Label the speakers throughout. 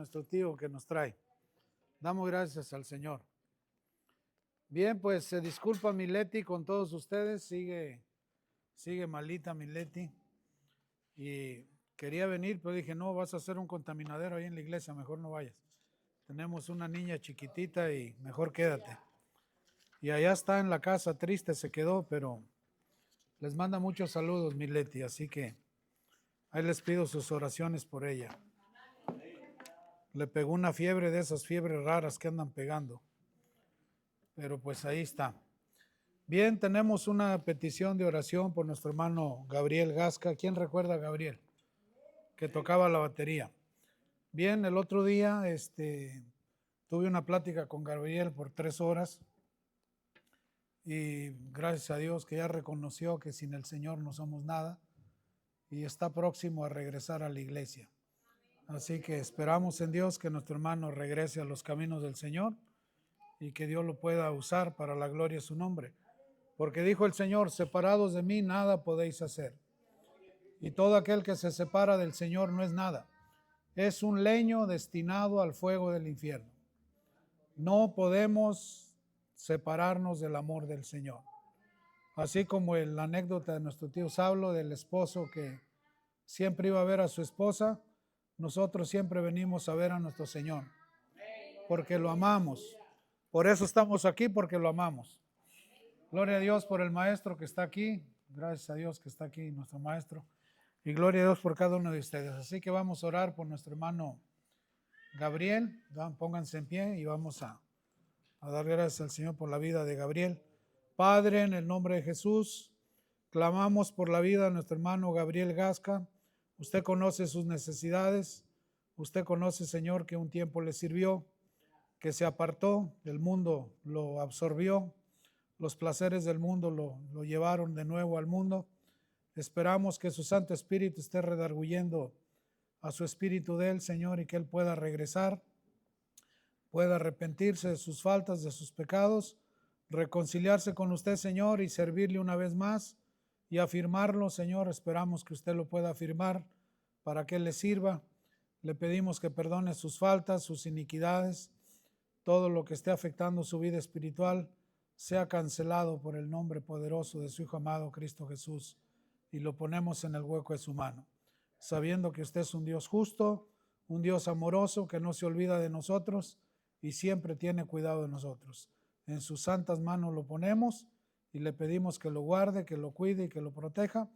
Speaker 1: nuestro tío que nos trae. Damos gracias al Señor. Bien, pues se disculpa Mileti con todos ustedes, sigue malita Mileti. Y quería venir, pero dije, no, vas a hacer un contaminadero ahí en la iglesia, mejor no vayas. Tenemos una niña chiquitita y mejor quédate. Y allá está en la casa, triste se quedó, pero les manda muchos saludos Mileti, así que ahí les pido sus oraciones por ella. Le pegó una fiebre de esas fiebres raras que andan pegando. Pero pues ahí está. Bien, tenemos una petición de oración por nuestro hermano Gabriel Gasca. ¿Quién recuerda a Gabriel? Que tocaba la batería. Bien, el otro día tuve una plática con Gabriel por 3 horas y gracias a Dios que ya reconoció que sin el Señor no somos nada y está próximo a regresar a la iglesia. Así que esperamos en Dios que nuestro hermano regrese a los caminos del Señor y que Dios lo pueda usar para la gloria de su nombre. Porque dijo el Señor, separados de mí nada podéis hacer. Y todo aquel que se separa del Señor no es nada. Es un leño destinado al fuego del infierno. No podemos separarnos del amor del Señor. Así como la anécdota de nuestro tío Saulo, del esposo que siempre iba a ver a su esposa, nosotros siempre venimos a ver a nuestro Señor, porque lo amamos. Por eso estamos aquí, porque lo amamos. Gloria a Dios por el maestro que está aquí. Gracias a Dios que está aquí nuestro maestro. Y gloria a Dios por cada uno de ustedes. Así que vamos a orar por nuestro hermano Gabriel. Pónganse en pie y vamos a dar gracias al Señor por la vida de Gabriel. Padre, en el nombre de Jesús, clamamos por la vida de nuestro hermano Gabriel Gasca. Usted conoce sus necesidades. Usted conoce, Señor, que un tiempo le sirvió, que se apartó del mundo, lo absorbió. Los placeres del mundo lo llevaron de nuevo al mundo. Esperamos que su Santo Espíritu esté redarguyendo a su espíritu de él, Señor, y que él pueda regresar, pueda arrepentirse de sus faltas, de sus pecados, reconciliarse con usted, Señor, y servirle una vez más y afirmarlo, Señor. Esperamos que usted lo pueda afirmar para que él le sirva. Le pedimos que perdone sus faltas, sus iniquidades, todo lo que esté afectando su vida espiritual sea cancelado por el nombre poderoso de su Hijo amado Cristo Jesús, y lo ponemos en el hueco de su mano, sabiendo que usted es un Dios justo, un Dios amoroso que no se olvida de nosotros y siempre tiene cuidado de nosotros. En sus santas manos lo ponemos y le pedimos que lo guarde, que lo cuide y que lo proteja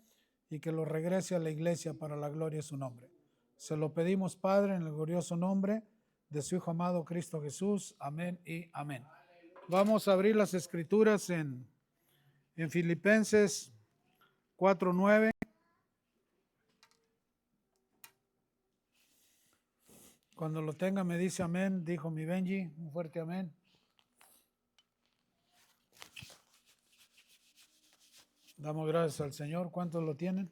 Speaker 1: y que lo regrese a la iglesia para la gloria de su nombre. Se lo pedimos, Padre, en el glorioso nombre de su Hijo amado Cristo Jesús. Amén y amén. Vamos a abrir las escrituras en Filipenses 4:9. Cuando lo tenga me dice amén, dijo mi Benji, un fuerte amén. Damos gracias al Señor. ¿Cuántos lo tienen?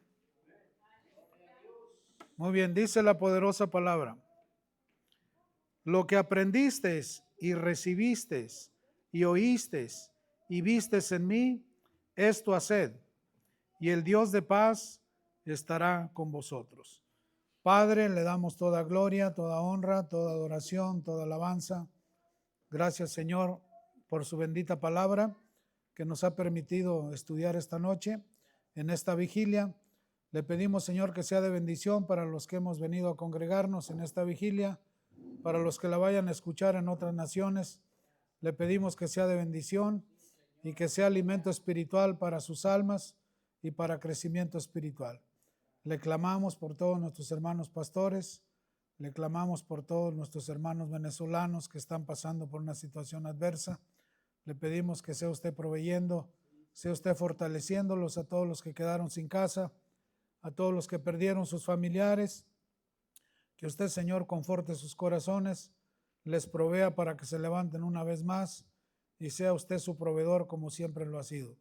Speaker 1: Muy bien, dice la poderosa palabra. Lo que aprendisteis y recibisteis y oísteis y visteis en mí, esto haced, y el Dios de paz estará con vosotros. Padre, le damos toda gloria, toda honra, toda adoración, toda alabanza. Gracias, Señor, por su bendita palabra que nos ha permitido estudiar esta noche, en esta vigilia. Le pedimos, Señor, que sea de bendición para los que hemos venido a congregarnos en esta vigilia, para los que la vayan a escuchar en otras naciones. Le pedimos que sea de bendición y que sea alimento espiritual para sus almas y para crecimiento espiritual. Le clamamos por todos nuestros hermanos pastores, le clamamos por todos nuestros hermanos venezolanos que están pasando por una situación adversa. Le pedimos que sea usted proveyendo, sea usted fortaleciéndolos a todos los que quedaron sin casa, a todos los que perdieron sus familiares. Que usted, Señor, conforte sus corazones, les provea para que se levanten una vez más y sea usted su proveedor como siempre lo ha sido.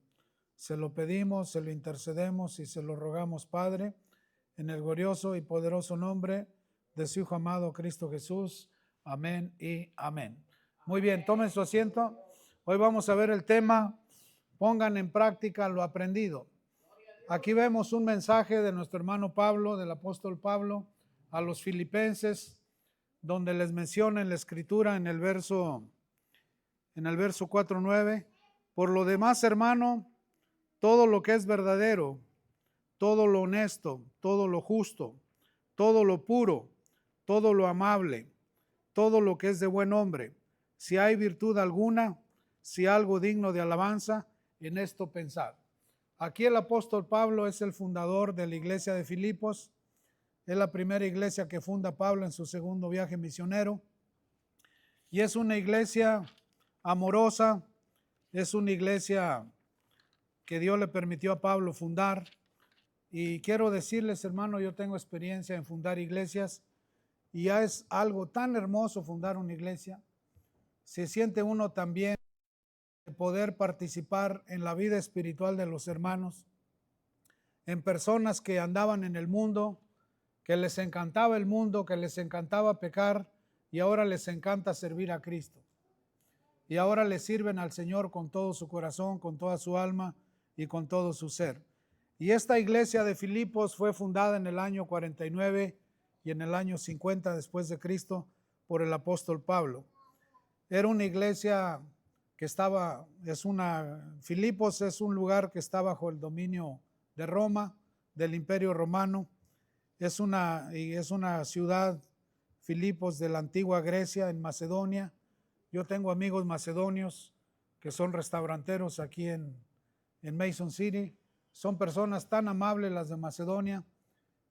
Speaker 1: Se lo pedimos, se lo intercedemos y se lo rogamos, Padre, en el glorioso y poderoso nombre de su Hijo amado Cristo Jesús. Amén y amén. Muy bien, tomen su asiento. Hoy vamos a ver el tema, pongan en práctica lo aprendido. Aquí vemos un mensaje de nuestro hermano Pablo, del apóstol Pablo, a los filipenses, donde les menciona en la escritura en el verso 4:9, por lo demás, hermano, todo lo que es verdadero, todo lo honesto, todo lo justo, todo lo puro, todo lo amable, todo lo que es de buen hombre, si hay virtud alguna, si algo digno de alabanza, en esto pensad. Aquí el apóstol Pablo es el fundador de la iglesia de Filipos. Es la primera iglesia que funda Pablo en su segundo viaje misionero. Y es una iglesia amorosa, es una iglesia que Dios le permitió a Pablo fundar. Y quiero decirles, hermano, yo tengo experiencia en fundar iglesias y ya es algo tan hermoso fundar una iglesia. Se siente uno también de poder participar en la vida espiritual de los hermanos, en personas que andaban en el mundo, que les encantaba el mundo, que les encantaba pecar y ahora les encanta servir a Cristo. Y ahora le sirven al Señor con todo su corazón, con toda su alma y con todo su ser. Y esta iglesia de Filipos fue fundada en el año 49 y en el año 50 después de Cristo por el apóstol Pablo. Era una iglesia que Filipos es un lugar que está bajo el dominio de Roma, del Imperio Romano. Es una ciudad, Filipos, de la antigua Grecia, en Macedonia. Yo tengo amigos macedonios que son restauranteros aquí en Mason City. Son personas tan amables las de Macedonia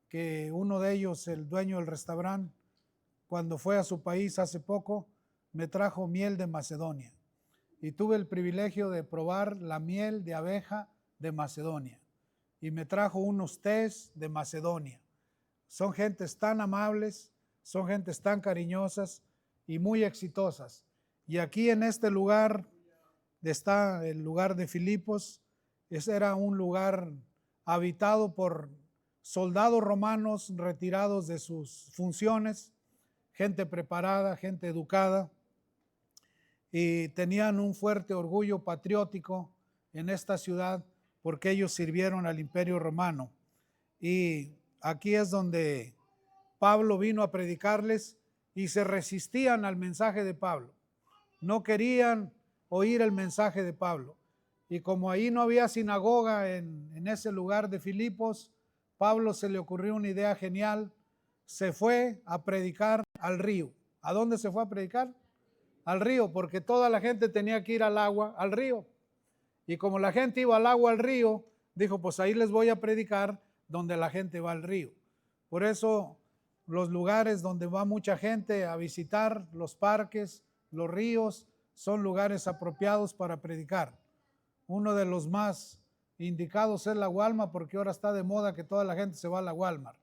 Speaker 1: que uno de ellos, el dueño del restaurante, cuando fue a su país hace poco, me trajo miel de Macedonia. Y tuve el privilegio de probar la miel de abeja de Macedonia. Y me trajo unos tés de Macedonia. Son gentes tan amables, son gentes tan cariñosas y muy exitosas. Y aquí en este lugar está el lugar de Filipos. Ese era un lugar habitado por soldados romanos retirados de sus funciones, gente preparada, gente educada, y tenían un fuerte orgullo patriótico en esta ciudad porque ellos sirvieron al Imperio Romano. Y aquí es donde Pablo vino a predicarles y se resistían al mensaje de Pablo. No querían oír el mensaje de Pablo. Y como ahí no había sinagoga en ese lugar de Filipos, Pablo se le ocurrió una idea genial. Se fue a predicar al río. ¿A dónde se fue a predicar? Al río, porque toda la gente tenía que ir al agua, al río. Y como la gente iba al agua, al río, dijo, pues ahí les voy a predicar donde la gente va al río. Por eso los lugares donde va mucha gente a visitar, los parques, los ríos, son lugares apropiados para predicar. Uno de los más indicados es la Walmart, porque ahora está de moda que toda la gente se va a la Walmart.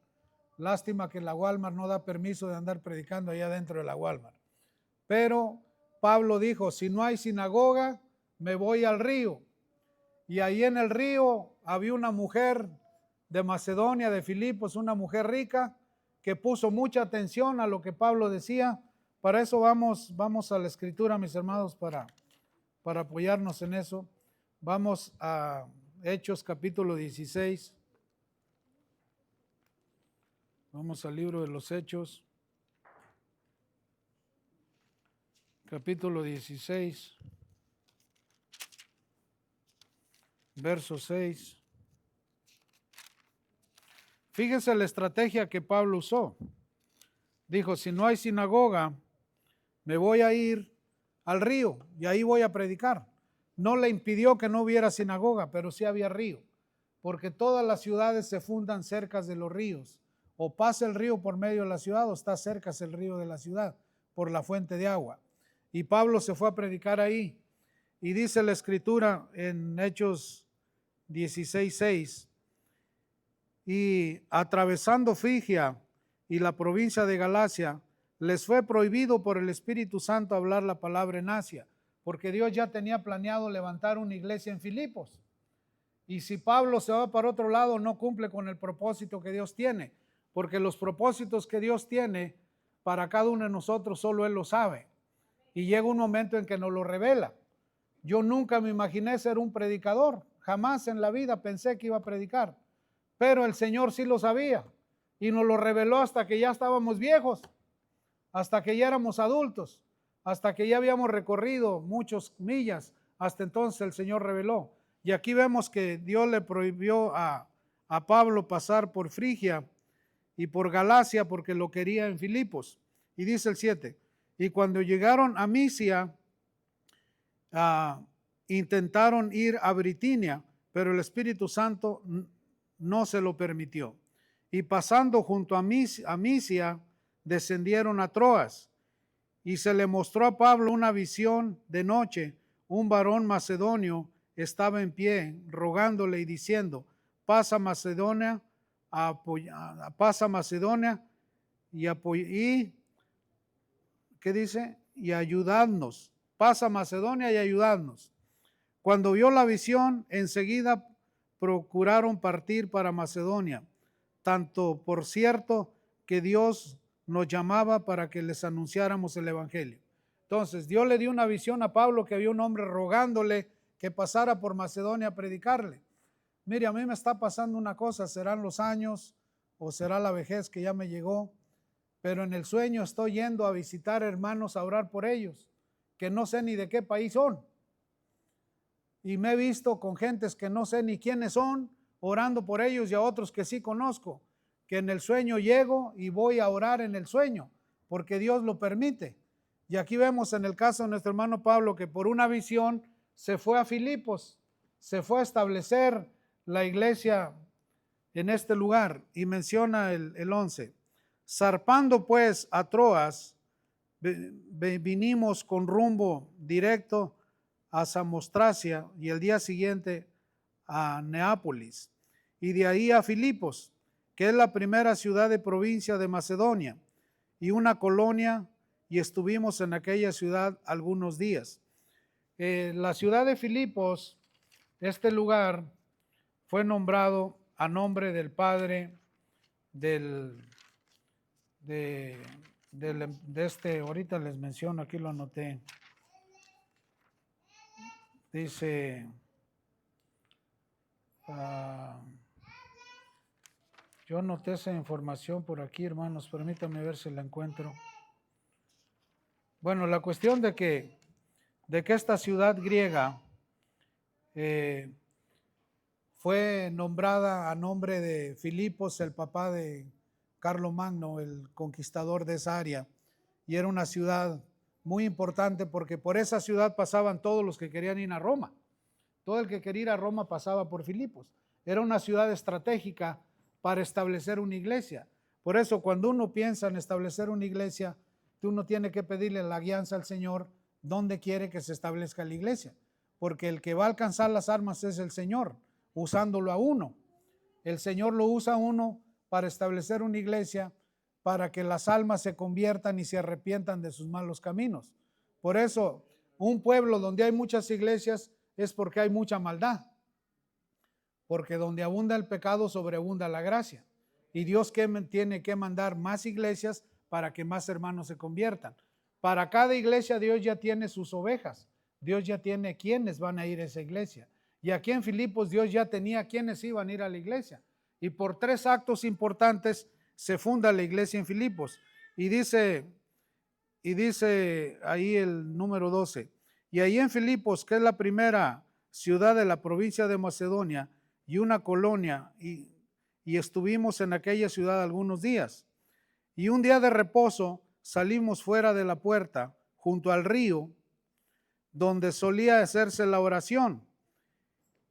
Speaker 1: Lástima que la Walmart no da permiso de andar predicando allá dentro de la Walmart. Pero Pablo dijo, si no hay sinagoga, me voy al río. Y ahí en el río había una mujer de Macedonia, de Filipos, una mujer rica, que puso mucha atención a lo que Pablo decía. Para eso vamos a la escritura, mis hermanos, para apoyarnos en eso. Vamos a Hechos capítulo 16. Vamos al libro de los Hechos. Capítulo 16. Verso 6. Fíjese la estrategia que Pablo usó. Dijo, si no hay sinagoga, me voy a ir al río y ahí voy a predicar. No le impidió que no hubiera sinagoga, pero sí había río, porque todas las ciudades se fundan cerca de los ríos. O pasa el río por medio de la ciudad o está cerca el río de la ciudad por la fuente de agua. Y Pablo se fue a predicar ahí. Y dice la escritura en Hechos 16:6, y atravesando Frigia y la provincia de Galacia, les fue prohibido por el Espíritu Santo hablar la palabra en Asia, porque Dios ya tenía planeado levantar una iglesia en Filipos. Y si Pablo se va para otro lado, no cumple con el propósito que Dios tiene, porque los propósitos que Dios tiene para cada uno de nosotros solo Él lo sabe. Y llega un momento en que nos lo revela. Yo nunca me imaginé ser un predicador, jamás en la vida pensé que iba a predicar, pero el Señor sí lo sabía y nos lo reveló hasta que ya estábamos viejos. hasta que ya éramos adultos, hasta que ya habíamos recorrido muchas millas. Hasta entonces el Señor reveló. Y aquí vemos que Dios le prohibió a Pablo pasar por Frigia y por Galacia porque lo quería en Filipos. Y dice el 7, y cuando llegaron a Misia, intentaron ir a Bitinia, pero el Espíritu Santo no se lo permitió. Y pasando junto a Misia, descendieron a Troas. Y se le mostró a Pablo una visión de noche. Un varón macedonio estaba en pie, rogándole y diciendo, pasa Macedonia y ¿qué dice? Y ayudadnos. Pasa Macedonia y ayudadnos. Cuando vio la visión, enseguida procuraron partir para Macedonia, tanto por cierto que Dios nos llamaba para que les anunciáramos el evangelio. Entonces Dios le dio una visión a Pablo, que había un hombre rogándole que pasara por Macedonia a predicarle. Mire, a mí me está pasando una cosa, serán los años o será la vejez que ya me llegó, pero en el sueño estoy yendo a visitar hermanos, a orar por ellos, que no sé ni de qué país son. Y me he visto con gentes que no sé ni quiénes son, orando por ellos, y a otros que sí conozco, que en el sueño llego y voy a orar en el sueño, porque Dios lo permite. Y aquí vemos en el caso de nuestro hermano Pablo, que por una visión se fue a Filipos, se fue a establecer la iglesia en este lugar, y menciona el 11. Zarpando pues a Troas, vinimos con rumbo directo a Samotracia y el día siguiente a Neápolis, y de ahí a Filipos, que es la primera ciudad de provincia de Macedonia y una colonia, y estuvimos en aquella ciudad algunos días. La ciudad de Filipos, este lugar, fue nombrado a nombre del padre de este, ahorita les menciono, aquí lo anoté. Dice, yo anoté esa información por aquí, hermanos, permítanme ver si la encuentro. Bueno, la cuestión de que esta ciudad griega fue nombrada a nombre de Filipos, el papá de Carlomagno, el conquistador de esa área, y era una ciudad muy importante porque por esa ciudad pasaban todos los que querían ir a Roma. Todo el que quería ir a Roma pasaba por Filipos. Era una ciudad estratégica para establecer una iglesia. Por eso cuando uno piensa en establecer una iglesia, uno tiene que pedirle la guianza al Señor dónde quiere que se establezca la iglesia, porque el que va a alcanzar las almas es el Señor, usándolo a uno. El Señor lo usa a uno para establecer una iglesia, para que las almas se conviertan y se arrepientan de sus malos caminos. Por eso, un pueblo donde hay muchas iglesias es porque hay mucha maldad, porque donde abunda el pecado sobreabunda la gracia, y Dios tiene que mandar más iglesias para que más hermanos se conviertan. Para cada iglesia Dios ya tiene sus ovejas, Dios ya tiene quienes van a ir a esa iglesia, y aquí en Filipos Dios ya tenía quienes iban a ir a la iglesia, y por 3 actos importantes se funda la iglesia en Filipos. Y dice ahí el número 12, y ahí en Filipos, que es la primera ciudad de la provincia de Macedonia y una colonia, y estuvimos en aquella ciudad algunos días. Y un día de reposo salimos fuera de la puerta, junto al río, donde solía hacerse la oración,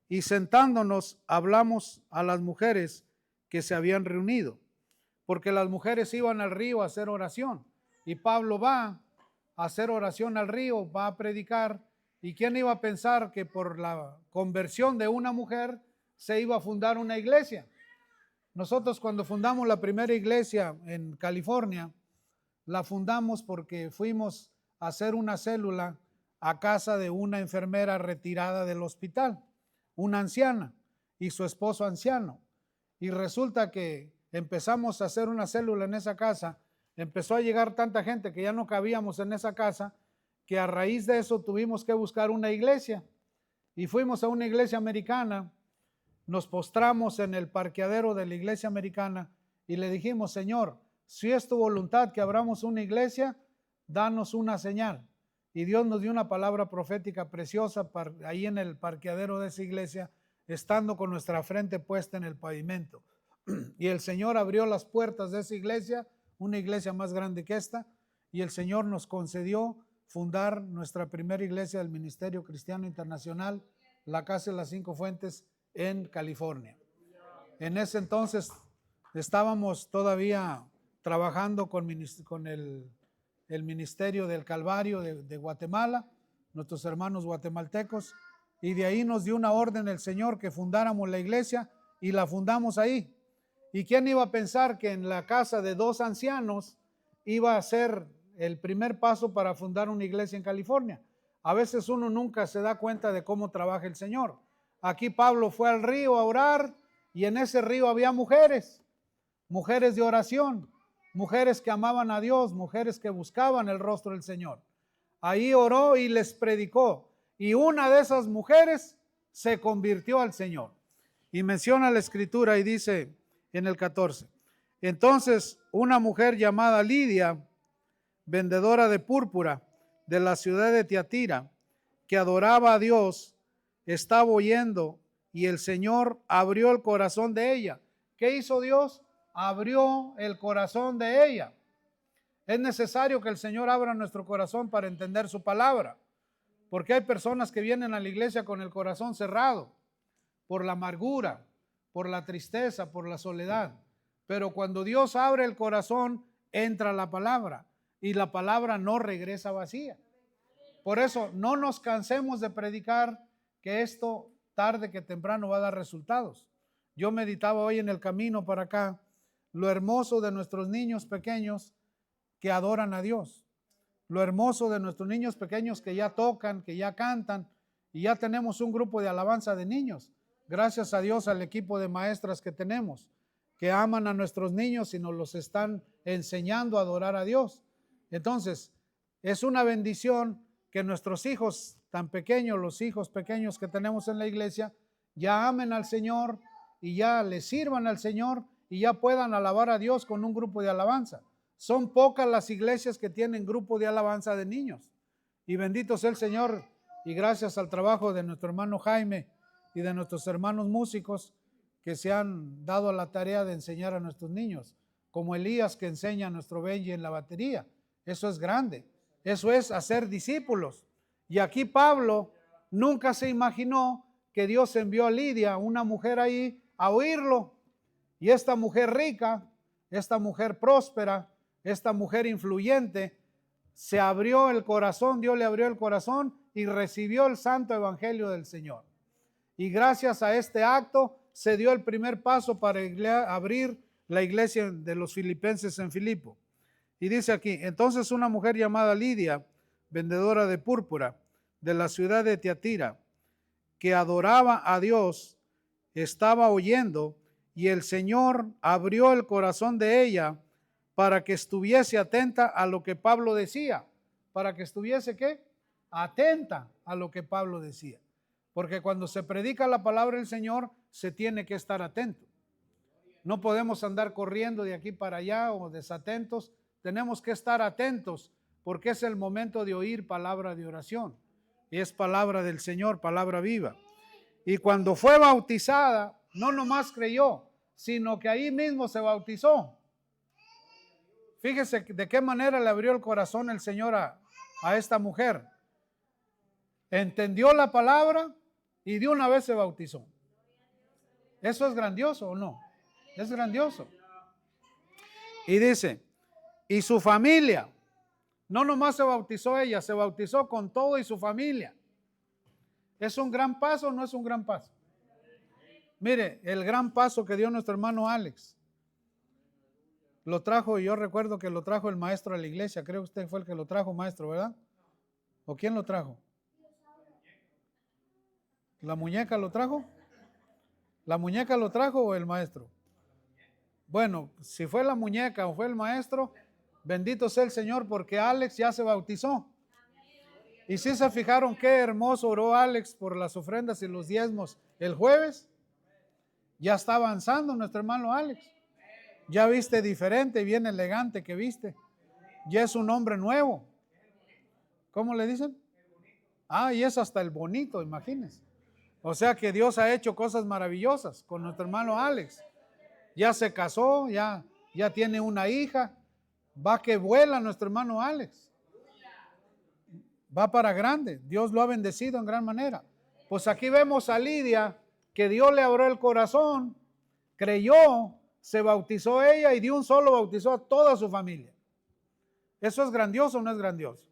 Speaker 1: y sentándonos hablamos a las mujeres que se habían reunido, porque las mujeres iban al río a hacer oración, y Pablo va a hacer oración al río, va a predicar, y ¿quién iba a pensar que por la conversión de una mujer se iba a fundar una iglesia? Nosotros cuando fundamos la primera iglesia en California, la fundamos porque fuimos a hacer una célula a casa de una enfermera retirada del hospital, una anciana y su esposo anciano. Y resulta que empezamos a hacer una célula en esa casa, empezó a llegar tanta gente que ya no cabíamos en esa casa, que a raíz de eso tuvimos que buscar una iglesia. Y fuimos a una iglesia americana, nos postramos en el parqueadero de la iglesia americana y le dijimos, Señor, si es tu voluntad que abramos una iglesia, danos una señal. Y Dios nos dio una palabra profética preciosa ahí en el parqueadero de esa iglesia, estando con nuestra frente puesta en el pavimento. Y el Señor abrió las puertas de esa iglesia, una iglesia más grande que esta, y el Señor nos concedió fundar nuestra primera iglesia del Ministerio Cristiano Internacional, la Casa de las Cinco Fuentes, en California. En ese entonces estábamos todavía trabajando con el Ministerio del Calvario de Guatemala, nuestros hermanos guatemaltecos, y de ahí nos dio una orden el Señor que fundáramos la iglesia y la fundamos ahí. ¿Y quién iba a pensar que en la casa de dos ancianos iba a ser el primer paso para fundar una iglesia en California? A veces uno nunca se da cuenta de cómo trabaja el Señor. Aquí Pablo fue al río a orar y en ese río había mujeres de oración, mujeres que amaban a Dios, mujeres que buscaban el rostro del Señor. Ahí oró y les predicó. Y una de esas mujeres se convirtió al Señor. Y menciona la escritura y dice en el 14: entonces una mujer llamada Lidia, vendedora de púrpura de la ciudad de Tiatira, que adoraba a Dios, estaba oyendo y el Señor abrió el corazón de ella. ¿Qué hizo Dios? Abrió el corazón de ella. Es necesario que el Señor abra nuestro corazón para entender su palabra, porque hay personas que vienen a la iglesia con el corazón cerrado por la amargura, por la tristeza, por la soledad. Pero cuando Dios abre el corazón, entra la palabra y la palabra no regresa vacía. Por eso no nos cansemos de predicar, que esto tarde que temprano va a dar resultados. Yo meditaba hoy en el camino para acá lo hermoso de nuestros niños pequeños que adoran a Dios, lo hermoso de nuestros niños pequeños que ya tocan, que ya cantan, y ya tenemos un grupo de alabanza de niños. Gracias a Dios al equipo de maestras que tenemos, que aman a nuestros niños y nos los están enseñando a adorar a Dios. Entonces, es una bendición que nuestros hijos tan pequeños, los hijos pequeños que tenemos en la iglesia, ya amen al Señor y ya le sirvan al Señor y ya puedan alabar a Dios con un grupo de alabanza. Son pocas las iglesias que tienen grupo de alabanza de niños. Y bendito sea el Señor, y gracias al trabajo de nuestro hermano Jaime y de nuestros hermanos músicos que se han dado a la tarea de enseñar a nuestros niños, como Elías que enseña a nuestro Benji en la batería. Eso es grande, eso es hacer discípulos. Y aquí Pablo nunca se imaginó que Dios envió a Lidia, una mujer ahí, a oírlo. Y esta mujer rica, esta mujer próspera, esta mujer influyente, se abrió el corazón, Dios le abrió el corazón y recibió el santo evangelio del Señor. Y gracias a este acto se dio el primer paso para abrir la iglesia de los filipenses en Filipo. Y dice aquí: entonces una mujer llamada Lidia, vendedora de púrpura de la ciudad de Tiatira, que adoraba a Dios, estaba oyendo, y el Señor abrió el corazón de ella para que estuviese atenta a lo que Pablo decía. ¿Para que estuviese qué? Atenta a lo que Pablo decía. Porque cuando se predica la palabra del Señor, se tiene que estar atento. No podemos andar corriendo de aquí para allá o desatentos. Tenemos que estar atentos porque es el momento de oír palabra de oración. Y es palabra del Señor, palabra viva. Y cuando fue bautizada, no nomás creyó, sino que ahí mismo se bautizó. Fíjese de qué manera le abrió el corazón el Señor a esta mujer. Entendió la palabra y de una vez se bautizó. ¿Eso es grandioso o no? Es grandioso. Y dice, y su familia, no nomás se bautizó ella, se bautizó con todo y su familia. ¿Es un gran paso o no es un gran paso? Mire, el gran paso que dio nuestro hermano Alex. Lo trajo, y yo recuerdo que lo trajo el maestro a la iglesia. Creo que usted fue el que lo trajo, maestro, ¿verdad? ¿O quién lo trajo? ¿La muñeca lo trajo? ¿La muñeca lo trajo o el maestro? Bueno, si fue la muñeca o fue el maestro, bendito sea el Señor, porque Alex ya se bautizó. Y si se fijaron qué hermoso oró Alex por las ofrendas y los diezmos el jueves, ya está avanzando nuestro hermano Alex. Ya viste diferente, bien elegante que viste. Ya es un hombre nuevo. ¿Cómo le dicen? Ah, y es hasta el bonito, imagínense. O sea que Dios ha hecho cosas maravillosas con nuestro hermano Alex. Ya se casó, ya tiene una hija. Va que vuela nuestro hermano Alex. Va para grande. Dios lo ha bendecido en gran manera. Pues aquí vemos a Lidia, que Dios le abrió el corazón, creyó, se bautizó ella y de un solo bautizó a toda su familia. ¿Eso es grandioso o no es grandioso?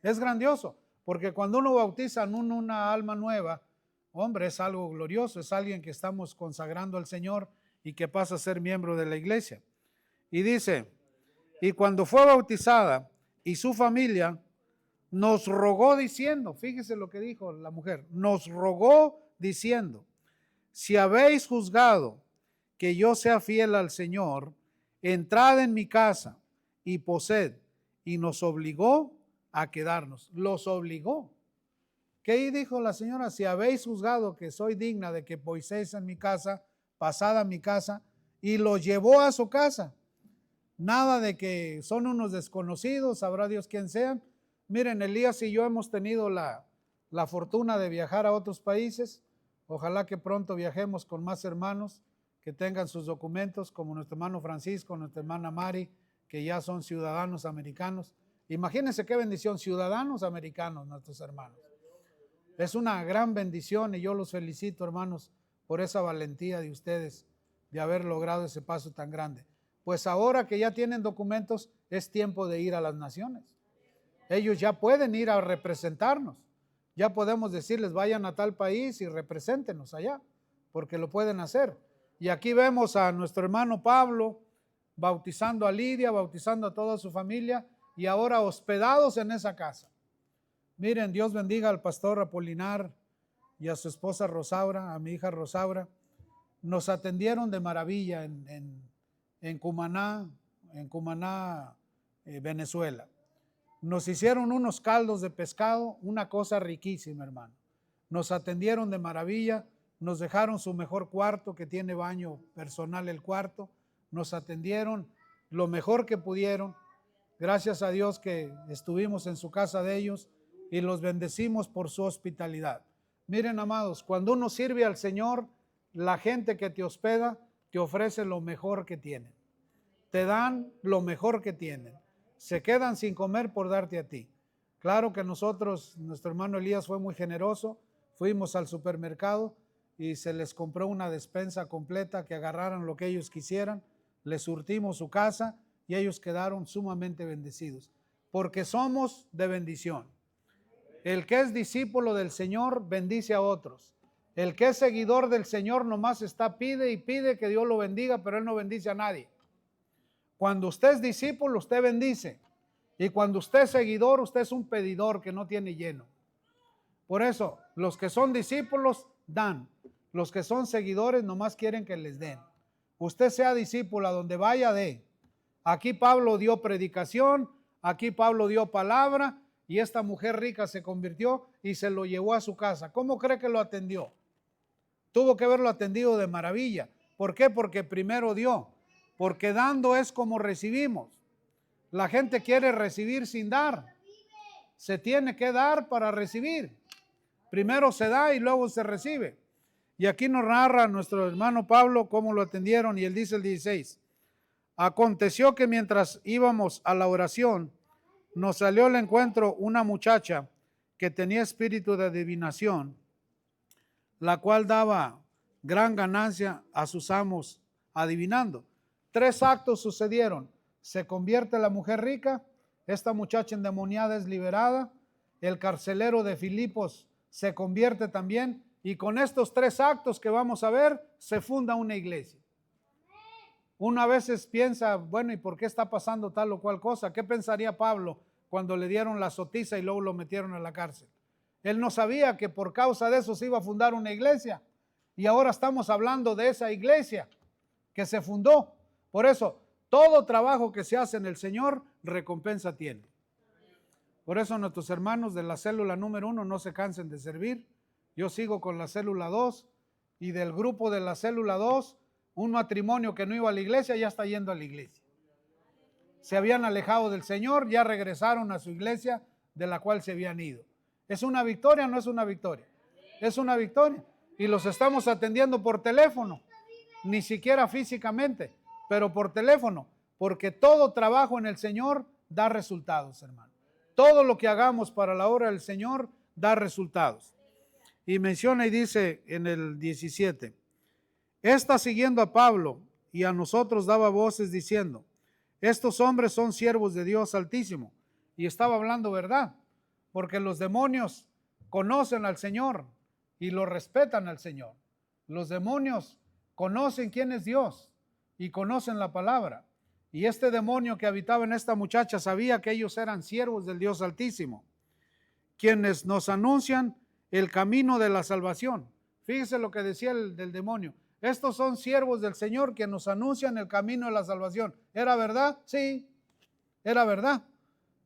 Speaker 1: Es grandioso, porque cuando uno bautiza en una alma nueva, hombre, es algo glorioso, es alguien que estamos consagrando al Señor y que pasa a ser miembro de la iglesia. Y dice, y cuando fue bautizada y su familia nos rogó diciendo, fíjese lo que dijo la mujer, nos rogó diciendo, si habéis juzgado que yo sea fiel al Señor, entrad en mi casa y poseed. Y nos obligó a quedarnos, los obligó. ¿Qué dijo la señora? Si habéis juzgado que soy digna de que poseáis en mi casa, pasad a mi casa, y los llevó a su casa. Nada de que son unos desconocidos, sabrá Dios quién sean. Miren, Elías y yo hemos tenido la fortuna de viajar a otros países. Ojalá que pronto viajemos con más hermanos que tengan sus documentos, como nuestro hermano Francisco, nuestra hermana Mari, que ya son ciudadanos americanos. Imagínense qué bendición, ciudadanos americanos, nuestros hermanos. Es una gran bendición y yo los felicito, hermanos, por esa valentía de ustedes de haber logrado ese paso tan grande. Pues ahora que ya tienen documentos, es tiempo de ir a las naciones. Ellos ya pueden ir a representarnos. Ya podemos decirles, vayan a tal país y represéntenos allá, porque lo pueden hacer. Y aquí vemos a nuestro hermano Pablo bautizando a Lidia, bautizando a toda su familia y ahora hospedados en esa casa. Miren, Dios bendiga al pastor Apolinar y a su esposa Rosaura, a mi hija Rosaura. Nos atendieron de maravilla en Cumaná, Venezuela. Nos hicieron unos caldos de pescado, una cosa riquísima, hermano. Nos atendieron de maravilla, nos dejaron su mejor cuarto, que tiene baño personal el cuarto. Nos atendieron lo mejor que pudieron. Gracias a Dios que estuvimos en su casa de ellos y los bendecimos por su hospitalidad. Miren, amados, cuando uno sirve al Señor, la gente que te hospeda te ofrece lo mejor que tienen. Te dan lo mejor que tienen. Se quedan sin comer por darte a ti. Claro que nosotros, nuestro hermano Elías fue muy generoso. Fuimos al supermercado y se les compró una despensa completa, que agarraran lo que ellos quisieran. Les surtimos su casa y ellos quedaron sumamente bendecidos, porque somos de bendición. El que es discípulo del Señor bendice a otros. El que es seguidor del Señor nomás pide y pide que Dios lo bendiga, pero Él no bendice a nadie. Cuando usted es discípulo, usted bendice. Y cuando usted es seguidor, usted es un pedidor que no tiene lleno. Por eso, los que son discípulos dan. Los que son seguidores nomás quieren que les den. Usted sea discípulo, a donde vaya, dé. Aquí Pablo dio predicación, aquí Pablo dio palabra, y esta mujer rica se convirtió y se lo llevó a su casa. ¿Cómo cree que lo atendió? Tuvo que haberlo atendido de maravilla. ¿Por qué? Porque primero dio. Porque dando es como recibimos. La gente quiere recibir sin dar. Se tiene que dar para recibir. Primero se da y luego se recibe. Y aquí nos narra nuestro hermano Pablo cómo lo atendieron, y él dice el 16. Aconteció que mientras íbamos a la oración, nos salió al encuentro una muchacha que tenía espíritu de adivinación, la cual daba gran ganancia a sus amos adivinando. 3 actos sucedieron. Se convierte la mujer rica, esta muchacha endemoniada es liberada, el carcelero de Filipos se convierte también, y con estos 3 actos que vamos a ver, se funda una iglesia. Uno a veces piensa, bueno, ¿y por qué está pasando tal o cual cosa? ¿Qué pensaría Pablo cuando le dieron la sotiza y luego lo metieron a la cárcel? Él no sabía que por causa de eso se iba a fundar una iglesia. Y ahora estamos hablando de esa iglesia que se fundó. Por eso, todo trabajo que se hace en el Señor, recompensa tiene. Por eso nuestros hermanos de la célula número 1 no se cansen de servir. Yo sigo con la célula 2, y del grupo de la célula 2, Un matrimonio que no iba a la iglesia ya está yendo a la iglesia. Se habían alejado del Señor, ya regresaron a su iglesia de la cual se habían ido. ¿Es una victoria o no es una victoria? Es una victoria. Y los estamos atendiendo por teléfono, ni siquiera físicamente, pero por teléfono, porque todo trabajo en el Señor da resultados, hermano. Todo lo que hagamos para la obra del Señor da resultados. Y menciona y dice en el 17, esta siguiendo a Pablo y a nosotros daba voces diciendo, estos hombres son siervos de Dios Altísimo. Y estaba hablando verdad, porque los demonios conocen al Señor y lo respetan al Señor. Los demonios conocen quién es Dios y conocen la palabra. Y este demonio que habitaba en esta muchacha sabía que ellos eran siervos del Dios Altísimo, quienes nos anuncian el camino de la salvación. Fíjese lo que decía del demonio. Estos son siervos del Señor que nos anuncian el camino de la salvación. ¿Era verdad? Sí, era verdad.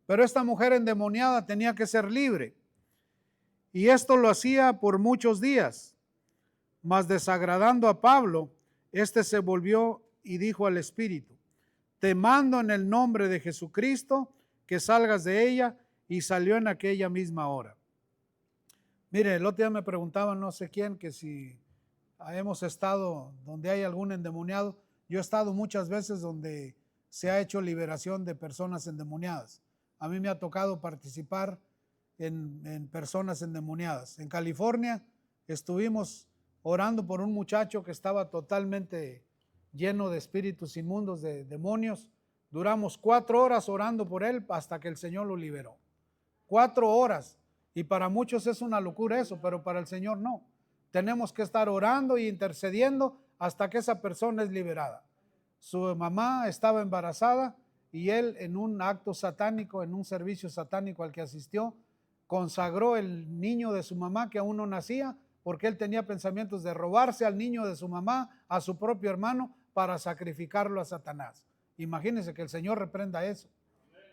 Speaker 1: Pero esta mujer endemoniada tenía que ser libre. Y esto lo hacía por muchos días. Mas desagradando a Pablo, éste se volvió y dijo al espíritu, te mando en el nombre de Jesucristo que salgas de ella, y salió en aquella misma hora. Mire, el otro día me preguntaban no sé quién que si hemos estado donde hay algún endemoniado. Yo he estado muchas veces donde se ha hecho liberación de personas endemoniadas. A mí me ha tocado participar en personas endemoniadas. En California estuvimos orando por un muchacho que estaba totalmente lleno de espíritus inmundos, de demonios. Duramos 4 horas orando por él hasta que el Señor lo liberó. 4 horas. Y para muchos es una locura eso, pero para el Señor no. Tenemos que estar orando e intercediendo hasta que esa persona es liberada. Su mamá estaba embarazada y él, en un acto satánico, en un servicio satánico al que asistió, consagró el niño de su mamá que aún no nacía, porque él tenía pensamientos de robarse al niño de su mamá, a su propio hermano, para sacrificarlo a Satanás. Imagínense, que el Señor reprenda eso,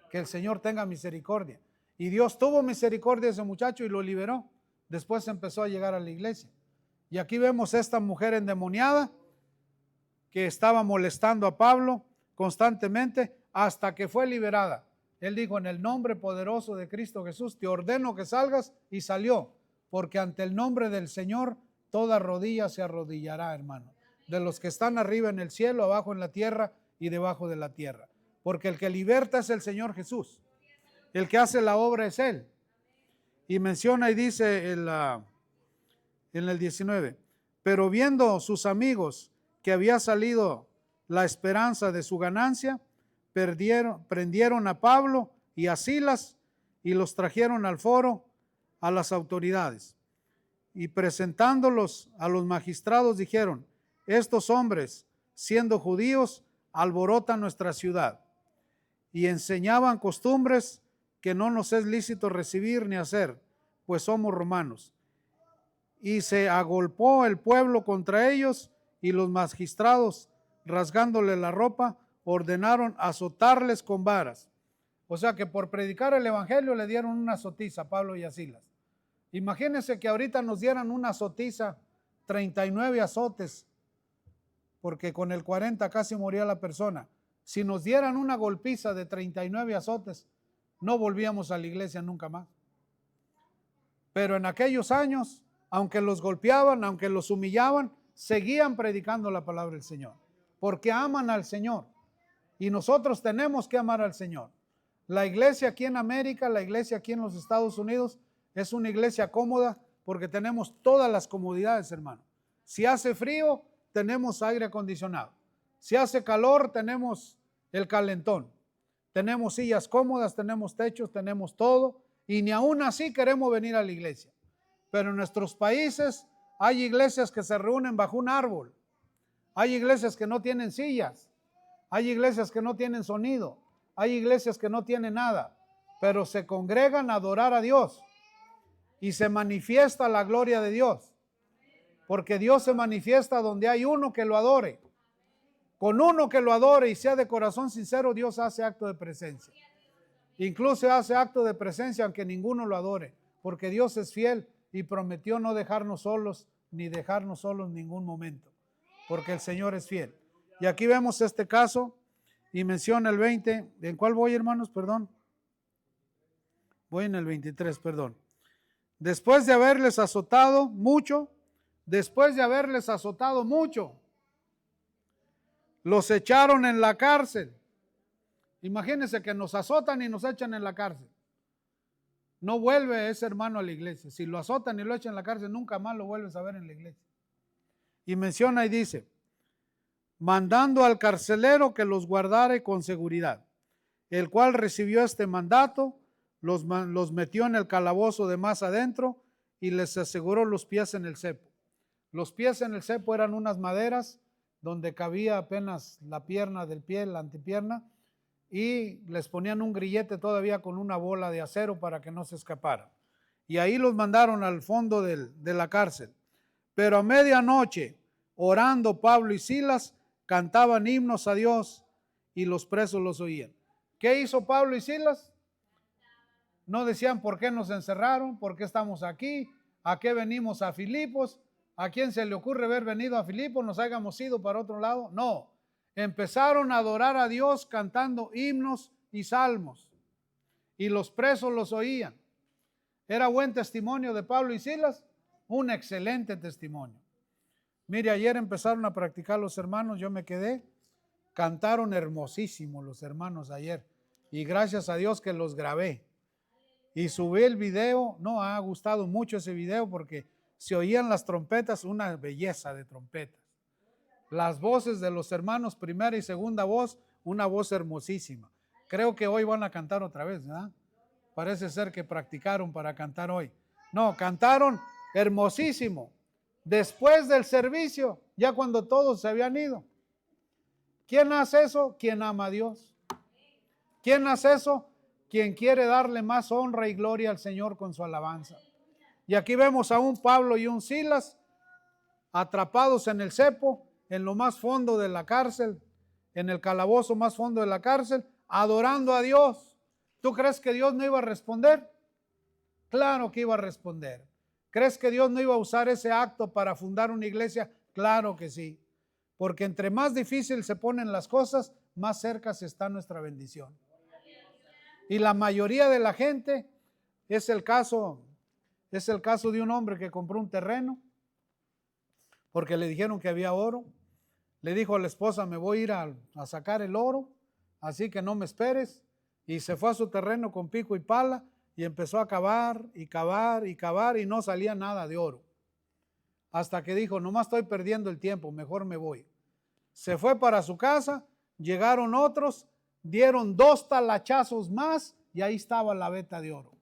Speaker 1: que el Señor tenga misericordia. Y Dios tuvo misericordia de ese muchacho y lo liberó. Después empezó a llegar a la iglesia. Y aquí vemos esta mujer endemoniada que estaba molestando a Pablo constantemente hasta que fue liberada. Él dijo, en el nombre poderoso de Cristo Jesús, te ordeno que salgas, y salió, porque ante el nombre del Señor toda rodilla se arrodillará, hermano, de los que están arriba en el cielo, abajo en la tierra y debajo de la tierra. Porque el que liberta es el Señor Jesús. El que hace la obra es Él. Y menciona y dice en el 19, pero viendo sus amigos que había salido la esperanza de su ganancia, prendieron a Pablo y a Silas y los trajeron al foro a las autoridades. Y presentándolos a los magistrados dijeron, estos hombres, siendo judíos, alborotan nuestra ciudad y enseñaban costumbres que no nos es lícito recibir ni hacer, pues somos romanos. Y se agolpó el pueblo contra ellos, y los magistrados, rasgándole la ropa, ordenaron azotarles con varas. O sea que por predicar el evangelio le dieron una azotiza a Pablo y a Silas. Imagínense que ahorita nos dieran una azotiza, 39 azotes, porque con el 40 casi moría la persona. Si nos dieran una golpiza de 39 azotes, no volvíamos a la iglesia nunca más. Pero en aquellos años, aunque los golpeaban, aunque los humillaban, seguían predicando la palabra del Señor, porque aman al Señor. Y nosotros tenemos que amar al Señor. La iglesia aquí en América, la iglesia aquí en los Estados Unidos, es una iglesia cómoda porque tenemos todas las comodidades, hermano. Si hace frío, tenemos aire acondicionado. Si hace calor, tenemos el calentón. Tenemos sillas cómodas, tenemos techos, tenemos todo, y ni aún así queremos venir a la iglesia. Pero en nuestros países hay iglesias que se reúnen bajo un árbol. Hay iglesias que no tienen sillas. Hay iglesias que no tienen sonido. Hay iglesias que no tienen nada, pero se congregan a adorar a Dios y se manifiesta la gloria de Dios, porque Dios se manifiesta donde hay uno que lo adore. Con uno que lo adore y sea de corazón sincero, Dios hace acto de presencia. Incluso hace acto de presencia aunque ninguno lo adore, porque Dios es fiel y prometió no dejarnos solos, ni dejarnos solos en ningún momento. porque el Señor es fiel. Y aquí vemos este caso y menciona el 20. ¿En cuál voy, hermanos? Perdón. Voy en el 23, perdón. Después de haberles azotado mucho, los echaron en la cárcel. Imagínense que nos azotan y nos echan en la cárcel. No vuelve ese hermano a la iglesia. Si lo azotan y lo echan en la cárcel, nunca más lo vuelves a ver en la iglesia. Y menciona y dice, mandando al carcelero que los guardare con seguridad, el cual recibió este mandato, los metió en el calabozo de más adentro y les aseguró los pies en el cepo. Los pies en el cepo eran unas maderas donde cabía apenas la pierna del pie, la antepierna, y les ponían un grillete todavía con una bola de acero para que no se escapara. Y ahí los mandaron al fondo de la cárcel. Pero a medianoche, orando Pablo y Silas, cantaban himnos a Dios y los presos los oían. ¿Qué hizo Pablo y Silas? No decían por qué nos encerraron, por qué estamos aquí, a qué venimos a Filipos, a quién se le ocurre haber venido a Filipos, nos hayamos ido para otro lado. No, empezaron a adorar a Dios cantando himnos y salmos y los presos los oían. ¿Era buen testimonio de Pablo y Silas? Un excelente testimonio. Mire, ayer empezaron a practicar los hermanos, yo me quedé, cantaron hermosísimo los hermanos ayer y gracias a Dios que los grabé y subí el video. No, ha gustado mucho ese video porque se oían las trompetas, una belleza de trompetas. Las voces de los hermanos, primera y segunda voz, una voz hermosísima. Creo que hoy van a cantar otra vez, ¿verdad? Parece ser que practicaron para cantar hoy. No, cantaron hermosísimo. Después del servicio, ya cuando todos se habían ido. ¿Quién hace eso? Quien ama a Dios. ¿Quién hace eso? Quien quiere darle más honra y gloria al Señor con su alabanza. Y aquí vemos a un Pablo y un Silas atrapados en el cepo, en lo más fondo de la cárcel, en el calabozo más fondo de la cárcel, adorando a Dios. ¿Tú crees que Dios no iba a responder? Claro que iba a responder. ¿Crees que Dios no iba a usar ese acto para fundar una iglesia? Claro que sí. Porque entre más difícil se ponen las cosas, más cerca está nuestra bendición. Y la mayoría de la gente, es el caso de un hombre que compró un terreno porque le dijeron que había oro. Le dijo a la esposa, me voy a ir a sacar el oro, así que no me esperes. Y se fue a su terreno con pico y pala y empezó a cavar y cavar y cavar y no salía nada de oro. Hasta que dijo, nomás estoy perdiendo el tiempo, mejor me voy. Se fue para su casa, llegaron otros, dieron 2 talachazos más y ahí estaba la veta de oro.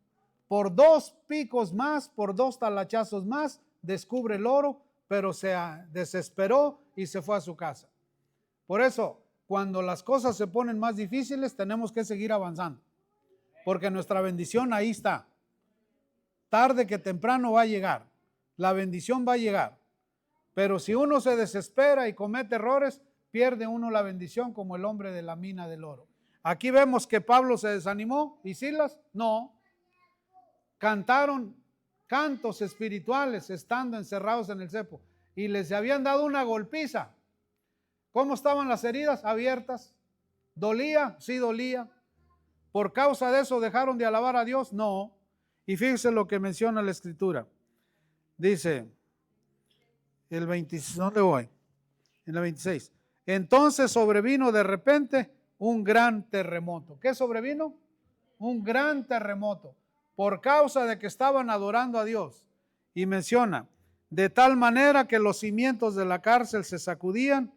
Speaker 1: Por 2 picos más, por 2 talachazos más, descubre el oro, pero se desesperó y se fue a su casa. Por eso, cuando las cosas se ponen más difíciles, tenemos que seguir avanzando, porque nuestra bendición ahí está. Tarde que temprano va a llegar, la bendición va a llegar, pero si uno se desespera y comete errores, pierde uno la bendición como el hombre de la mina del oro. Aquí vemos que Pablo se desanimó y Silas no. Cantaron cantos espirituales estando encerrados en el cepo y les habían dado una golpiza. ¿Cómo estaban las heridas? Abiertas. ¿Dolía? Sí dolía. ¿Por causa de eso dejaron de alabar a Dios? No. Y fíjense lo que menciona la Escritura. Dice, el 26, ¿dónde voy? En el 26. Entonces sobrevino de repente un gran terremoto. ¿Qué sobrevino? Un gran terremoto. Por causa de que estaban adorando a Dios. Y menciona, de tal manera que los cimientos de la cárcel se sacudían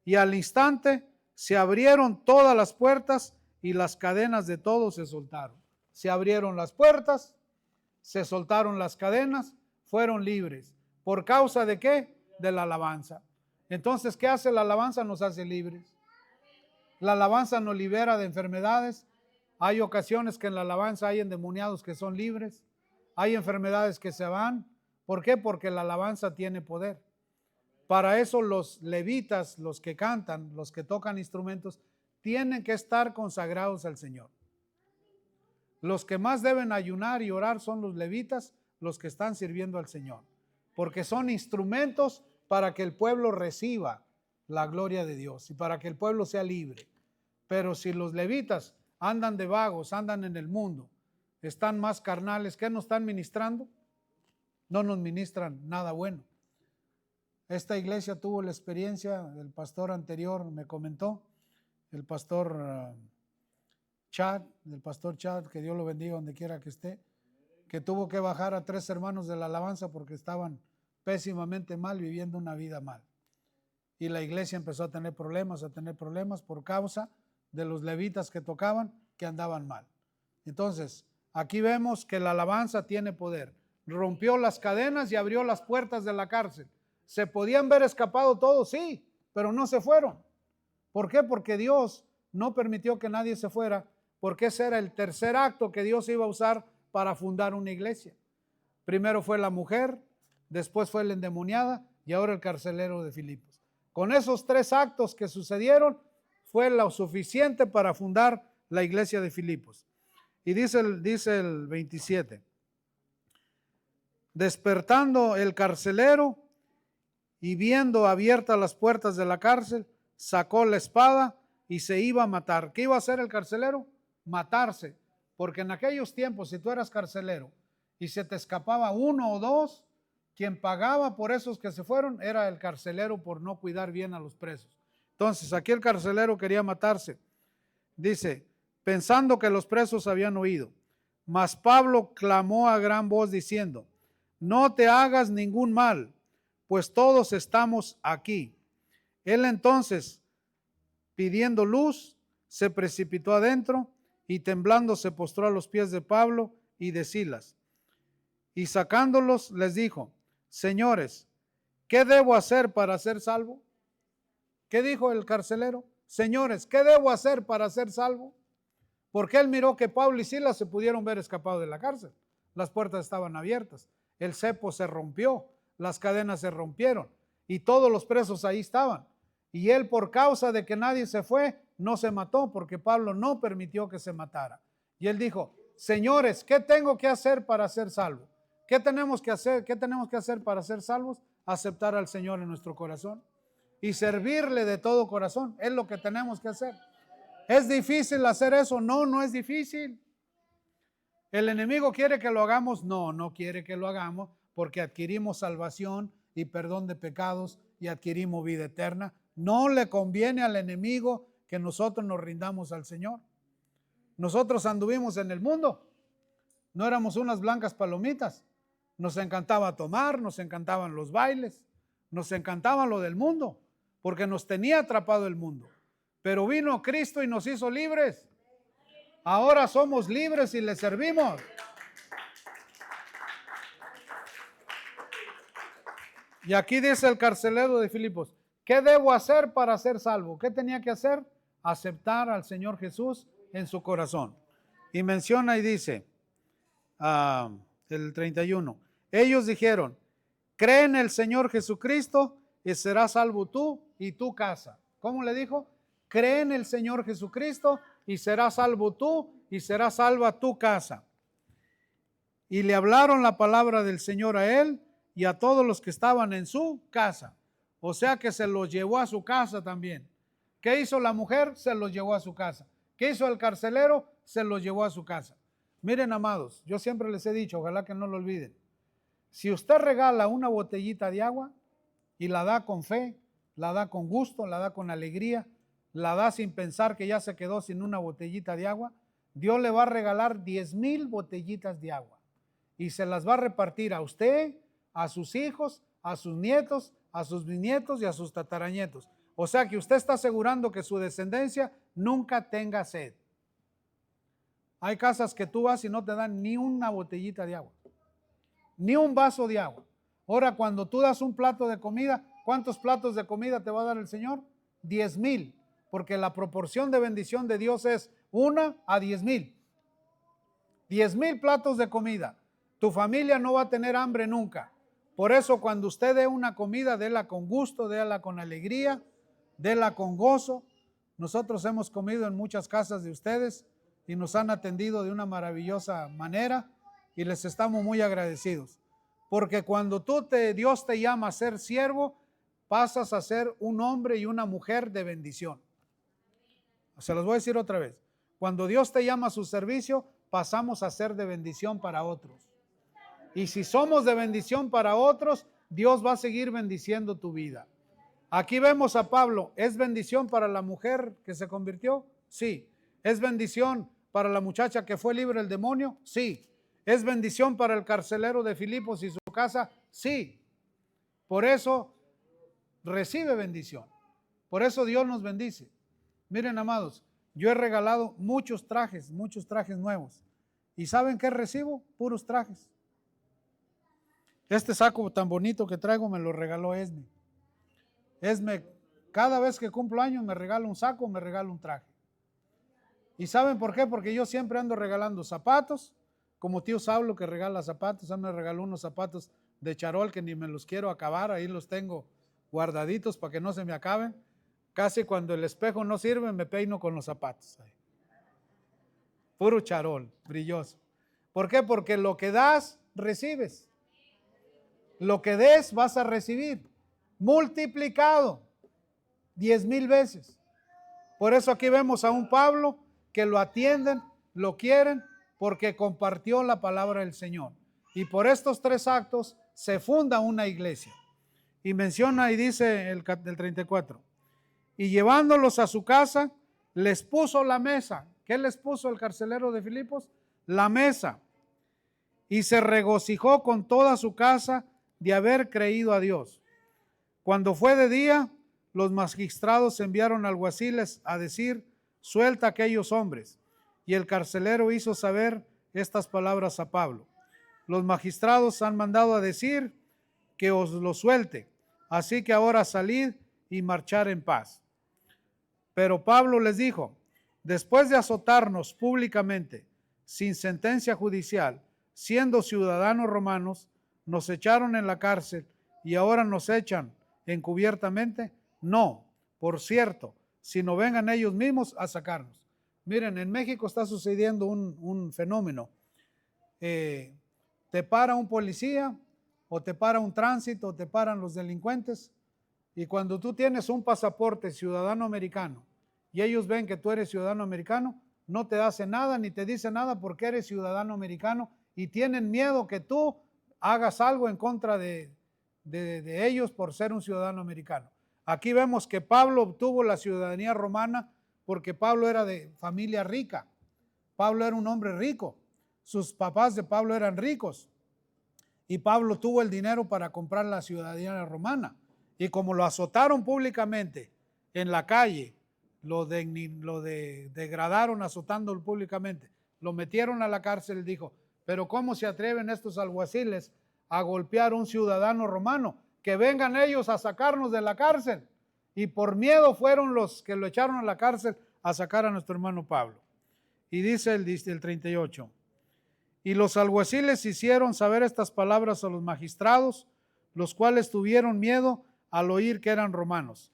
Speaker 1: y al instante se abrieron todas las puertas y las cadenas de todos se soltaron. Se abrieron las puertas, se soltaron las cadenas, fueron libres. ¿Por causa de qué? De la alabanza. Entonces, ¿qué hace la alabanza? Nos hace libres. La alabanza nos libera de enfermedades. Hay ocasiones que en la alabanza hay endemoniados que son libres. Hay enfermedades que se van. ¿Por qué? Porque la alabanza tiene poder. Para eso los levitas, los que cantan, los que tocan instrumentos, tienen que estar consagrados al Señor. Los que más deben ayunar y orar son los levitas, los que están sirviendo al Señor. Porque son instrumentos para que el pueblo reciba la gloria de Dios y para que el pueblo sea libre. Pero si los levitas andan de vagos, andan en el mundo, están más carnales, ¿qué nos están ministrando? No nos ministran nada bueno. Esta iglesia tuvo la experiencia, el pastor anterior me comentó, el pastor Chad, que Dios lo bendiga donde quiera que esté, que tuvo que bajar a 3 hermanos de la alabanza porque estaban pésimamente mal, viviendo una vida mal. Y la iglesia empezó a tener problemas por causa de los levitas que tocaban, que andaban mal. Entonces, aquí vemos que la alabanza tiene poder. Rompió las cadenas y abrió las puertas de la cárcel. ¿Se podían ver escapado todos? Sí, pero no se fueron. ¿Por qué? Porque Dios no permitió que nadie se fuera, porque ese era el tercer acto que Dios iba a usar para fundar una iglesia. Primero fue la mujer, después fue la endemoniada y ahora el carcelero de Filipos. Con esos 3 actos que sucedieron, fue lo suficiente para fundar la iglesia de Filipos. Y dice el 27, despertando el carcelero y viendo abiertas las puertas de la cárcel, sacó la espada y se iba a matar. ¿Qué iba a hacer el carcelero? Matarse, porque en aquellos tiempos, si tú eras carcelero y se te escapaba 1 o 2, quien pagaba por esos que se fueron era el carcelero por no cuidar bien a los presos. Entonces, aquí el carcelero quería matarse. Dice, pensando que los presos habían huido. Mas Pablo clamó a gran voz diciendo, no te hagas ningún mal, pues todos estamos aquí. Él entonces, pidiendo luz, se precipitó adentro y temblando se postró a los pies de Pablo y de Silas. Y sacándolos les dijo, señores, ¿qué debo hacer para ser salvo? ¿Qué dijo el carcelero? Señores, ¿qué debo hacer para ser salvo? Porque él miró que Pablo y Silas se pudieron ver escapado de la cárcel. Las puertas estaban abiertas, el cepo se rompió, las cadenas se rompieron y todos los presos ahí estaban. Y él, por causa de que nadie se fue, no se mató, porque Pablo no permitió que se matara. Y él dijo, señores, ¿qué tengo que hacer para ser salvo? ¿Qué tenemos que hacer? ¿Qué tenemos que hacer para ser salvos? Aceptar al Señor en nuestro corazón y servirle de todo corazón. Es lo que tenemos que hacer. ¿Es difícil hacer eso? No, no es difícil. ¿El enemigo quiere que lo hagamos? No, no quiere que lo hagamos, porque adquirimos salvación y perdón de pecados y adquirimos vida eterna. No le conviene al enemigo que nosotros nos rindamos al Señor. Nosotros anduvimos en el mundo, no éramos unas blancas palomitas. Nos encantaba tomar, nos encantaban los bailes, nos encantaba lo del mundo, porque nos tenía atrapado el mundo. Pero vino Cristo y nos hizo libres. Ahora somos libres y le servimos. Y aquí dice el carcelero de Filipos, ¿qué debo hacer para ser salvo? ¿Qué tenía que hacer? Aceptar al Señor Jesús en su corazón. Y menciona y dice, el 31, ellos dijeron, cree en el Señor Jesucristo y serás salvo tú y tu casa. ¿Cómo le dijo? Cree en el Señor Jesucristo y serás salvo tú y será salva tu casa. Y le hablaron la palabra del Señor a él y a todos los que estaban en su casa. O sea que se los llevó a su casa también. ¿Qué hizo la mujer? Se los llevó a su casa. ¿Qué hizo el carcelero? Se los llevó a su casa. Miren, amados, yo siempre les he dicho, ojalá que no lo olviden. Si usted regala una botellita de agua y la da con fe, la da con gusto, la da con alegría, la da sin pensar que ya se quedó sin una botellita de agua, Dios le va a regalar 10,000 botellitas de agua y se las va a repartir a usted, a sus hijos, a sus nietos, a sus bisnietos y a sus tataranietos. O sea que usted está asegurando que su descendencia nunca tenga sed. Hay casas que tú vas y no te dan ni una botellita de agua, ni un vaso de agua. Ahora, cuando tú das un plato de comida, ¿cuántos platos de comida te va a dar el Señor? 10,000, porque la proporción de bendición de Dios es 1 a 10,000. 10,000 platos de comida. Tu familia no va a tener hambre nunca. Por eso, cuando usted dé una comida, déla con gusto, déla con alegría, déla con gozo. Nosotros hemos comido en muchas casas de ustedes y nos han atendido de una maravillosa manera y les estamos muy agradecidos. Porque cuando Dios te llama a ser siervo, pasas a ser un hombre y una mujer de bendición. Se los voy a decir otra vez. Cuando Dios te llama a su servicio, pasamos a ser de bendición para otros. Y si somos de bendición para otros, Dios va a seguir bendiciendo tu vida. Aquí vemos a Pablo. ¿Es bendición para la mujer que se convirtió? Sí. ¿Es bendición para la muchacha que fue libre del demonio? Sí. ¿Es bendición para el carcelero de Filipos y su casa? Sí. Por eso recibe bendición. Por eso Dios nos bendice. Miren, amados, yo he regalado muchos trajes nuevos. ¿Y saben qué recibo? Puros trajes. Este saco tan bonito que traigo me lo regaló Esme. Esme, cada vez que cumplo años me regala un saco, me regala un traje. ¿Y saben por qué? Porque yo siempre ando regalando zapatos, como tío Saulo que regala zapatos. Él me regaló unos zapatos de charol que ni me los quiero acabar, ahí los tengo guardaditos para que no se me acaben. Casi cuando el espejo no sirve me peino con los zapatos. Puro charol, brilloso. ¿Por qué? Porque lo que das, recibes. Lo que des, vas a recibir. Multiplicado 10,000 veces. Por eso aquí vemos a un Pablo que lo atienden, lo quieren, porque compartió la palabra del Señor. Y por estos 3 actos se funda una iglesia. Y menciona y dice el 34. Y llevándolos a su casa, les puso la mesa. ¿Qué les puso el carcelero de Filipos? La mesa. Y se regocijó con toda su casa de haber creído a Dios. Cuando fue de día, los magistrados enviaron alguaciles a decir: suelta a aquellos hombres. Y el carcelero hizo saber estas palabras a Pablo: los magistrados han mandado a decir que os lo suelte, así que ahora salid y marchar en paz. Pero Pablo les dijo: después de azotarnos públicamente, sin sentencia judicial, siendo ciudadanos romanos, nos echaron en la cárcel y ahora nos echan encubiertamente. No, por cierto, sino vengan ellos mismos a sacarnos. Miren, en México está sucediendo un fenómeno. Te para un policía o te para un tránsito o te paran los delincuentes, y cuando tú tienes un pasaporte ciudadano americano y ellos ven que tú eres ciudadano americano, no te hacen nada ni te dicen nada porque eres ciudadano americano, y tienen miedo que tú hagas algo en contra de ellos por ser un ciudadano americano. Aquí vemos que Pablo obtuvo la ciudadanía romana porque Pablo era de familia rica. Pablo era un hombre rico. Sus papás de Pablo eran ricos. Y Pablo tuvo el dinero para comprar la ciudadanía romana. Y como lo azotaron públicamente en la calle, lo degradaron azotándolo públicamente, lo metieron a la cárcel, dijo: pero ¿cómo se atreven estos alguaciles a golpear a un ciudadano romano? Que vengan ellos a sacarnos de la cárcel. Y por miedo fueron los que lo echaron a la cárcel a sacar a nuestro hermano Pablo. Y dice el 38. Y los alguaciles hicieron saber estas palabras a los magistrados, los cuales tuvieron miedo al oír que eran romanos.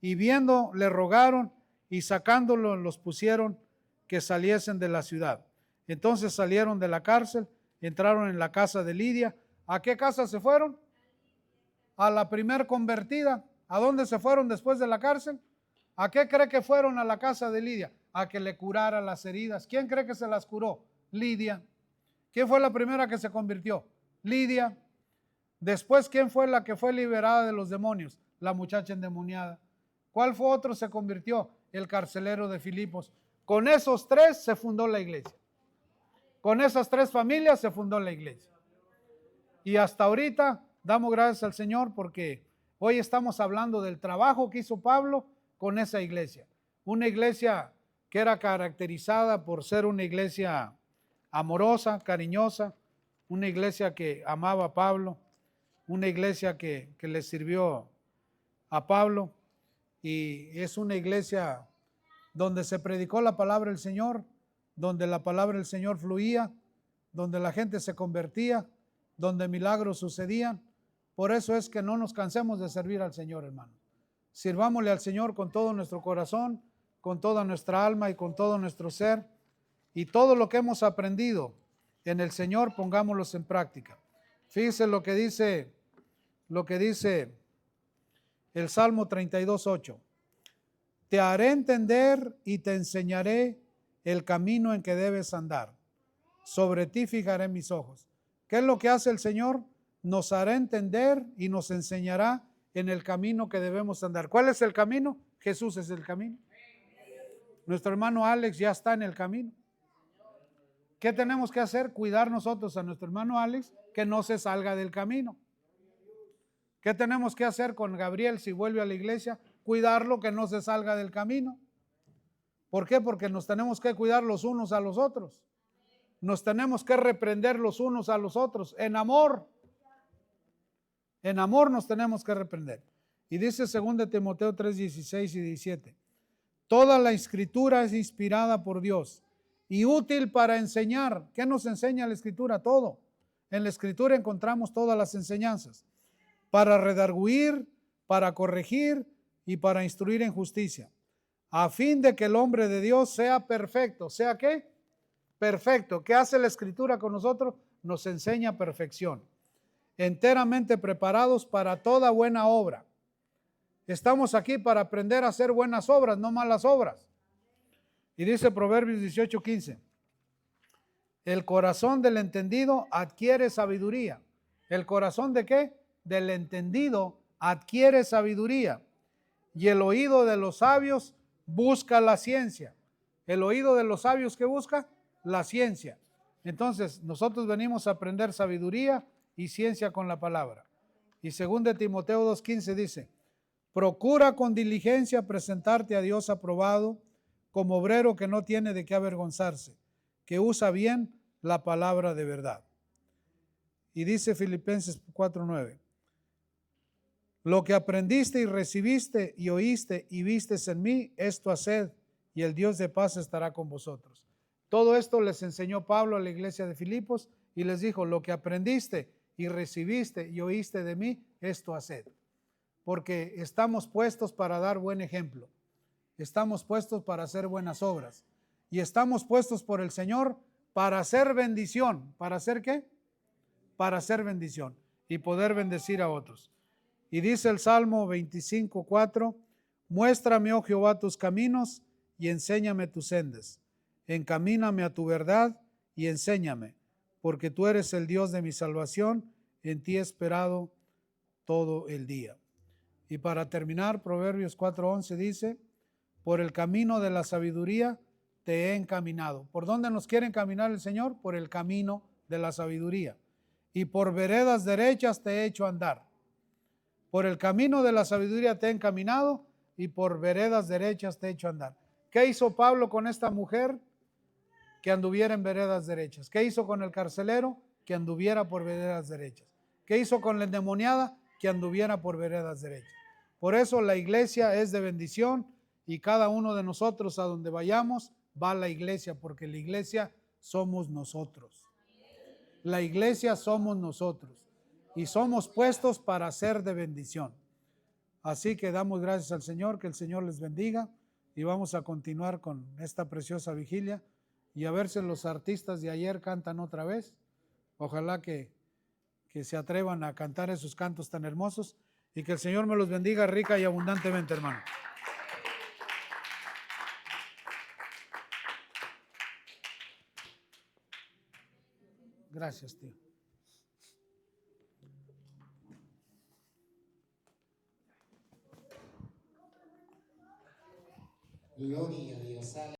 Speaker 1: Y viendo, le rogaron, y sacándolo los pusieron que saliesen de la ciudad. Entonces salieron de la cárcel, entraron en la casa de Lidia. ¿A qué casa se fueron? A la primer convertida. ¿A dónde se fueron después de la cárcel? ¿A qué cree que fueron a la casa de Lidia? A que le curara las heridas. ¿Quién cree que se las curó? Lidia. ¿Quién fue la primera que se convirtió? Lidia. Después, ¿quién fue la que fue liberada de los demonios? La muchacha endemoniada. ¿Cuál fue otro se convirtió? El carcelero de Filipos. Con esos 3 se fundó la iglesia. Con esas 3 familias se fundó la iglesia. Y hasta ahorita damos gracias al Señor porque hoy estamos hablando del trabajo que hizo Pablo con esa iglesia. Una iglesia que era caracterizada por ser una iglesia amorosa, cariñosa, una iglesia que amaba a Pablo, una iglesia que le sirvió a Pablo, y es una iglesia donde se predicó la palabra del Señor, donde la palabra del Señor fluía, donde la gente se convertía, donde milagros sucedían. Por eso es que no nos cansemos de servir al Señor, hermano. Sirvámosle al Señor con todo nuestro corazón, con toda nuestra alma y con todo nuestro ser. Y todo lo que hemos aprendido en el Señor, pongámoslo en práctica. Fíjense lo que dice El Salmo 32:8. Te haré entender y te enseñaré el camino en que debes andar. Sobre ti fijaré mis ojos. ¿Qué es lo que hace el Señor? Nos hará entender y nos enseñará en el camino que debemos andar. ¿Cuál es el camino? Jesús es el camino. Nuestro hermano Alex ya está en el camino. ¿Qué tenemos que hacer? Cuidar nosotros a nuestro hermano Alex que no se salga del camino. ¿Qué tenemos que hacer con Gabriel si vuelve a la iglesia? Cuidarlo que no se salga del camino. ¿Por qué? Porque nos tenemos que cuidar los unos a los otros. Nos tenemos que reprender los unos a los otros. En amor. En amor nos tenemos que reprender. Y dice 2 Timoteo 3:16 y 17. Toda la escritura es inspirada por Dios y útil para enseñar. ¿Qué nos enseña la escritura? Todo. En la escritura encontramos todas las enseñanzas. Para redarguir, para corregir y para instruir en justicia, a fin de que el hombre de Dios sea perfecto. ¿Sea qué? Perfecto. ¿Qué hace la escritura con nosotros? Nos enseña perfección. Enteramente preparados para toda buena obra. Estamos aquí para aprender a hacer buenas obras, no malas obras. Y dice Proverbios 18:15. El corazón del entendido adquiere sabiduría. ¿El corazón de qué? Del entendido adquiere sabiduría. Y el oído de los sabios busca la ciencia. El oído de los sabios, ¿qué busca? La ciencia. Entonces, nosotros venimos a aprender sabiduría y ciencia con la palabra. Y 2 Timoteo 2:15 dice, procura con diligencia presentarte a Dios aprobado, como obrero que no tiene de qué avergonzarse, que usa bien la palabra de verdad. Y dice Filipenses 4:9, lo que aprendiste y recibiste y oíste y vistes en mí, esto haced, y el Dios de paz estará con vosotros. Todo esto les enseñó Pablo a la iglesia de Filipos y les dijo, lo que aprendiste y recibiste y oíste de mí, esto haced. Porque estamos puestos para dar buen ejemplo. Estamos puestos para hacer buenas obras. Y estamos puestos por el Señor para hacer bendición. ¿Para hacer qué? Para hacer bendición y poder bendecir a otros. Y dice el Salmo 25:4, muéstrame, oh Jehová, tus caminos y enséñame tus sendas. Encamíname a tu verdad y enséñame, porque tú eres el Dios de mi salvación, en ti he esperado todo el día. Y para terminar, Proverbios 4:11 dice, por el camino de la sabiduría te he encaminado. ¿Por dónde nos quiere encaminar el Señor? Por el camino de la sabiduría. Y por veredas derechas te he hecho andar. Por el camino de la sabiduría te he encaminado y por veredas derechas te he hecho andar. ¿Qué hizo Pablo con esta mujer? Que anduviera en veredas derechas. ¿Qué hizo con el carcelero? Que anduviera por veredas derechas. ¿Qué hizo con la endemoniada? Que anduviera por veredas derechas. Por eso la iglesia es de bendición y cada uno de nosotros a donde vayamos va a la iglesia, porque la iglesia somos nosotros. La iglesia somos nosotros y somos puestos para ser de bendición. Así que damos gracias al Señor, que el Señor les bendiga y vamos a continuar con esta preciosa vigilia y a ver si los artistas de ayer cantan otra vez. Ojalá que se atrevan a cantar esos cantos tan hermosos y que el Señor me los bendiga rica y abundantemente, hermano. Gracias, tío.
Speaker 2: Gloria a Dios.